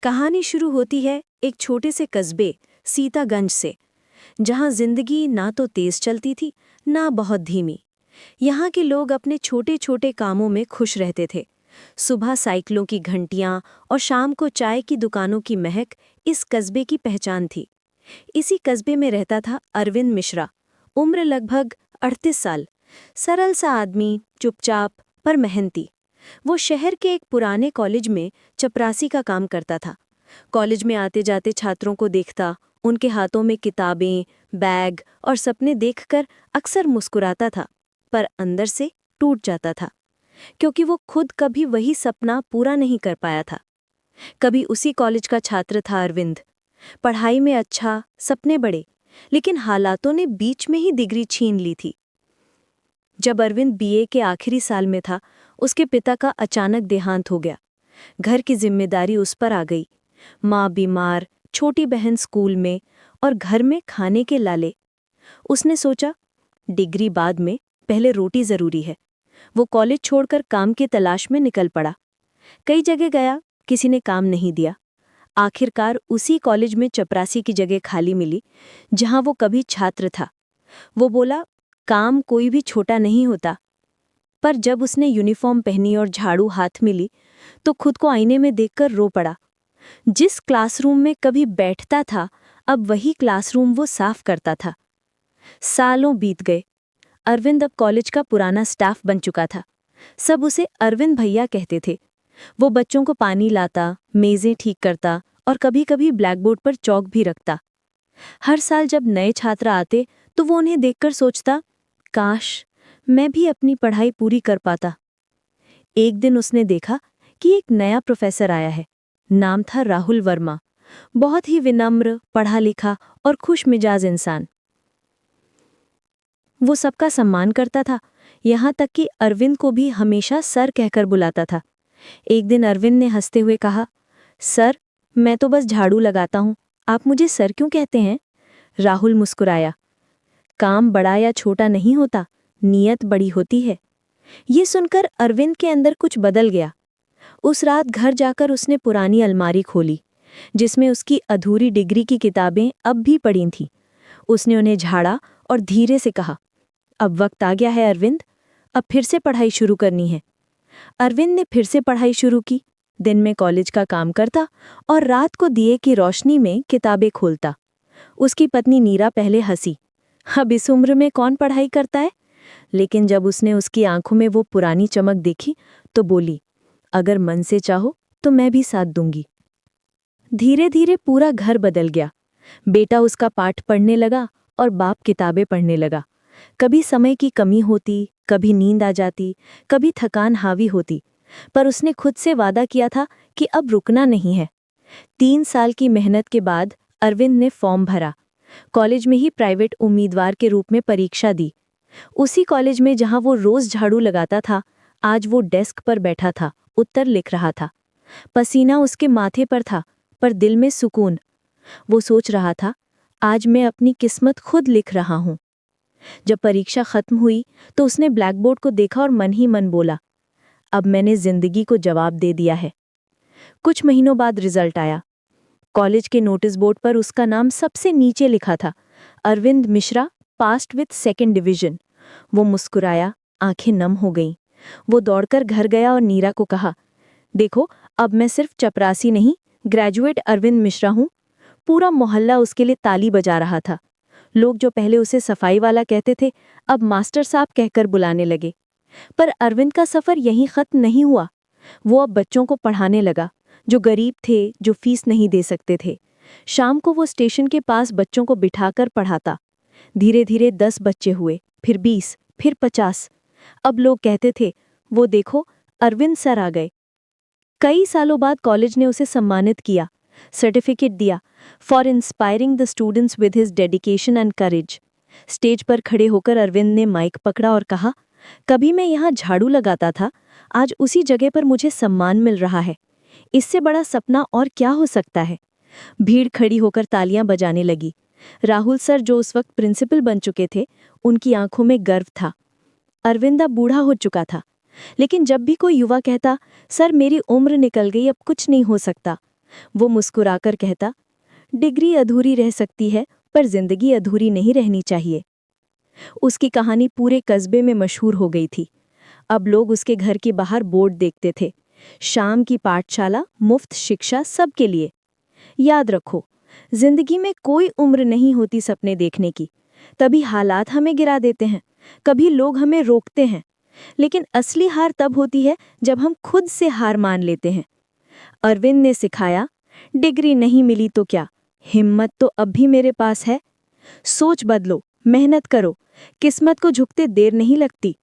कहानी शुरू होती है एक छोटे से कस्बे सीतागंज से, जहां जिंदगी ना तो तेज चलती थी ना बहुत धीमी। यहाँ के लोग अपने छोटे छोटे कामों में खुश रहते थे। सुबह साइकिलों की घंटियां और शाम को चाय की दुकानों की महक इस कस्बे की पहचान थी। इसी कस्बे में रहता था अरविंद मिश्रा। उम्र लगभग 38 साल। सरल सा आदमी, चुपचाप पर मेहनती। वो शहर के एक पुराने कॉलेज में चपरासी का काम करता था। कॉलेज में आते जाते छात्रों को देखता, उनके हाथों में किताबें, बैग और सपने देखकर अक्सर मुस्कुराता था, पर अंदर से टूट जाता था, क्योंकि वो खुद कभी वही सपना पूरा नहीं कर पाया था। कभी उसी कॉलेज का छात्र था अरविंद। पढ़ाई में अच्छा, सपने बड़े, लेकिन हालातों ने बीच में ही डिग्री छीन ली थी। जब अरविंद बीए के आखिरी साल में था, उसके पिता का अचानक देहांत हो गया। घर की जिम्मेदारी उस पर आ गई। माँ बीमार, छोटी बहन स्कूल में और घर में खाने के लाले। उसने सोचा, डिग्री बाद में, पहले रोटी जरूरी है। वो कॉलेज छोड़कर काम की तलाश में निकल पड़ा। कई जगह गया, किसी ने काम नहीं दिया। आखिरकार उसी कॉलेज में चपरासी की जगह खाली मिली, जहां वो कभी छात्र था। वो बोला, काम कोई भी छोटा नहीं होता। पर जब उसने यूनिफॉर्म पहनी और झाड़ू हाथ में ली, तो खुद को आईने में देखकर रो पड़ा। जिस क्लासरूम में कभी बैठता था, अब वही क्लासरूम वो साफ करता था। सालों बीत गए। अरविंद अब कॉलेज का पुराना स्टाफ बन चुका था। सब उसे अरविंद भैया कहते थे। वो बच्चों को पानी लाता, मेजें ठीक करता और कभी-कभी ब्लैकबोर्ड पर चौक भी रखता। हर साल जब नए छात्र आते, तो वो उन्हें देखकर सोचता, काश मैं भी अपनी पढ़ाई पूरी कर पाता। एक दिन उसने देखा कि एक नया प्रोफेसर आया है। नाम था राहुल वर्मा। बहुत ही विनम्र, पढ़ा लिखा और खुश मिजाज इंसान। वो सबका सम्मान करता था, यहाँ तक कि अरविंद को भी हमेशा सर कहकर बुलाता था। एक दिन अरविंद ने हंसते हुए कहा, सर, मैं तो बस झाड़ू लगाता हूँ, आप मुझे सर क्यों कहते हैं? राहुल मुस्कुराया, काम बड़ा या छोटा नहीं होता, नीयत बड़ी होती है। ये सुनकर अरविंद के अंदर कुछ बदल गया। उस रात घर जाकर उसने पुरानी अलमारी खोली, जिसमें उसकी अधूरी डिग्री की किताबें अब भी पड़ी थीं। उसने उन्हें झाड़ा और धीरे से कहा, अब वक्त आ गया है अरविंद, अब फिर से पढ़ाई शुरू करनी है। अरविंद ने फिर से पढ़ाई शुरू की। दिन में कॉलेज का काम करता और रात को दिए की रोशनी में किताबें खोलता। उसकी पत्नी नीरा पहले हंसी, अब इस उम्र में कौन पढ़ाई करता है? लेकिन जब उसने उसकी आंखों में वो पुरानी चमक देखी, तो बोली, अगर मन से चाहो तो मैं भी साथ दूंगी। धीरे धीरे पूरा घर बदल गया। बेटा उसका पाठ पढ़ने लगा और बाप किताबें पढ़ने लगा। कभी समय की कमी होती, कभी नींद आ जाती, कभी थकान हावी होती, पर उसने खुद से वादा किया था कि अब रुकना नहीं है। 3 साल की मेहनत के बाद अरविंद ने फॉर्म भरा। कॉलेज में ही प्राइवेट उम्मीदवार के रूप में परीक्षा दी। उसी कॉलेज में जहां वो रोज झाड़ू लगाता था, आज वो डेस्क पर बैठा था, उत्तर लिख रहा था। पसीना उसके माथे पर था, पर दिल में सुकून। वो सोच रहा था, आज मैं अपनी किस्मत खुद लिख रहा हूं। जब परीक्षा खत्म हुई, तो उसने ब्लैकबोर्ड को देखा और मन ही मन बोला, अब मैंने जिंदगी को जवाब दे दिया है। कुछ महीनों बाद रिजल्ट आया। कॉलेज के नोटिस बोर्ड पर उसका नाम सबसे नीचे लिखा था, Arvind Mishra, passed with 2nd division. वो मुस्कुराया, आंखें नम हो गईं। वो दौड़कर घर गया और नीरा को कहा, देखो, अब मैं सिर्फ चपरासी नहीं, ग्रेजुएट अरविंद मिश्रा हूँ। पूरा मोहल्ला उसके लिए ताली बजा रहा था। लोग जो पहले उसे सफाई वाला कहते थे, अब मास्टर साहब कहकर बुलाने लगे। पर अरविंद का सफर यहीं खत्म नहीं हुआ। वो अब बच्चों को पढ़ाने लगा, जो गरीब थे, जो फीस नहीं दे सकते थे। शाम को वो स्टेशन के पास बच्चों को बिठाकर पढ़ाता। धीरे धीरे 10 बच्चे हुए, फिर 20, फिर 50। अब लोग कहते थे, वो देखो, अरविंद सर आ गए। कई सालों बाद कॉलेज ने उसे सम्मानित किया, सर्टिफिकेट दिया, for inspiring the students with his dedication and courage. Stage पर खड़े होकर अरविंद ने माइक पकड़ा और कहा, कभी मैं यहाँ झाड़ू लगाता था, आज उसी जगह पर मुझे सम्मान मिल रहा है। इससे बड़ा सपना और क्या हो सकता है? भीड़ खड़ी होकर तालियां बजाने लगी। राहुल सर, जो उस वक्त प्रिंसिपल बन चुके थे, उनकी आंखों में गर्व था। अरविंद अब बूढ़ा हो चुका था, लेकिन जब भी कोई युवा कहता, सर मेरी उम्र निकल गई, अब कुछ नहीं हो सकता, वो मुस्कुराकर कहता, डिग्री अधूरी रह सकती है, पर जिंदगी अधूरी नहीं रहनी चाहिए। उसकी कहानी पूरे कस्बे में मशहूर हो गई थी। अब लोग उसके घर के बाहर बोर्ड देखते थे, शाम की पाठशाला, मुफ्त शिक्षा सबके लिए। याद रखो, जिंदगी में कोई उम्र नहीं होती सपने देखने की। तभी हालात हमें गिरा देते हैं, कभी लोग हमें रोकते हैं, लेकिन असली हार तब होती है जब हम खुद से हार मान लेते हैं। अरविंद ने सिखाया, डिग्री नहीं मिली तो क्या, हिम्मत तो अब भी मेरे पास है। सोच बदलो, मेहनत करो, किस्मत को झुकते देर नहीं लगती।